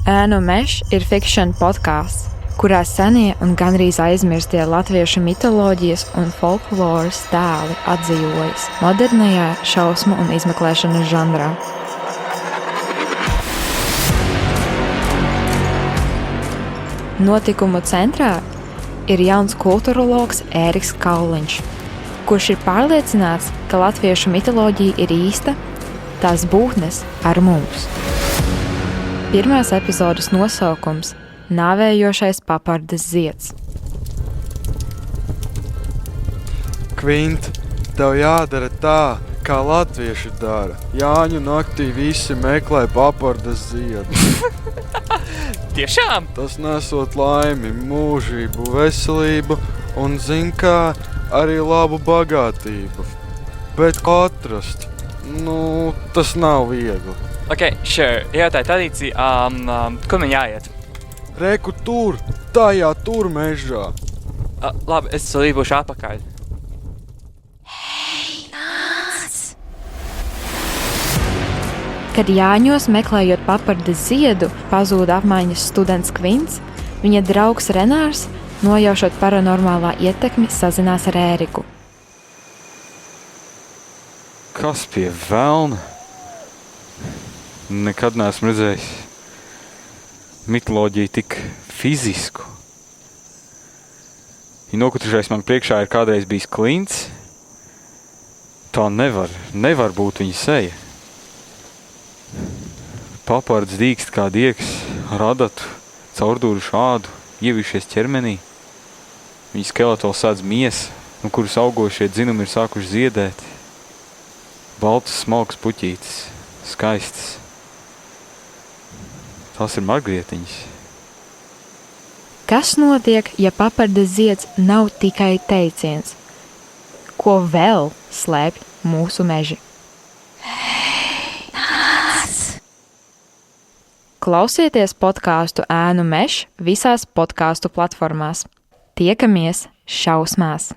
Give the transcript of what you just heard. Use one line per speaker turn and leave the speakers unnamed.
Ēnu mežs ir fikšana podkāsts, kurā senie un gandrīz aizmirstie latviešu mitoloģijas un folkloras tēli atdzīvojas modernajā šausmu un izmeklēšanas žanrā. Notikumu centrā ir jauns kultūrologs Ēriks Kauliņš, kurš ir pārliecināts, ka latviešu mitoloģija ir īsta, tās būtnes ar mums. Pirmās epizodes nosaukums – Nāvējošais papardes zieds.
Kvint, tev jādara tā, kā latvieši dara. Jāņu naktī visi meklē papardes ziedu.
Tiešām?
Tas nesot laimi, mūžību, veselību un, zin kā, arī labu bagātību. Bet atrast, tas nav viegli.
Ok, sure, jā, tā ir tradīcija. Kur man jāiet?
Reku tur, tajā tur mežā.
Labi, es lībušu atpakaļ.
Kad Jāņos meklējot papardes ziedu, pazūd apmaiņas students Kvints, viņa draugs Renārs, nojaušot paranormālā ietekmi, sazinās ar Ēriku.
Kas pie velna? Nekad neesmu redzējis mitoloģiju tik fizisku. Ja nokutrušais man priekšā ir kādreiz bijis klints, tā nevar būt viņa seja. Papards dīkst kā diegs, radatu, caurdūru šādu, ievišies ķermenī. Viņa skeletols sēdz miesa, no kuras augošie dzinumi ir sākuši ziedēt. Baltas smalkas puķītes, skaistas. Tās ir margrietiņas.
Kas notiek, ja papardes zieds nav tikai teiciens? Ko vēl slēpj mūsu meži? Klausieties podkāstu Ēnu mežs visās podkāstu platformās. Tiekamies šausmās!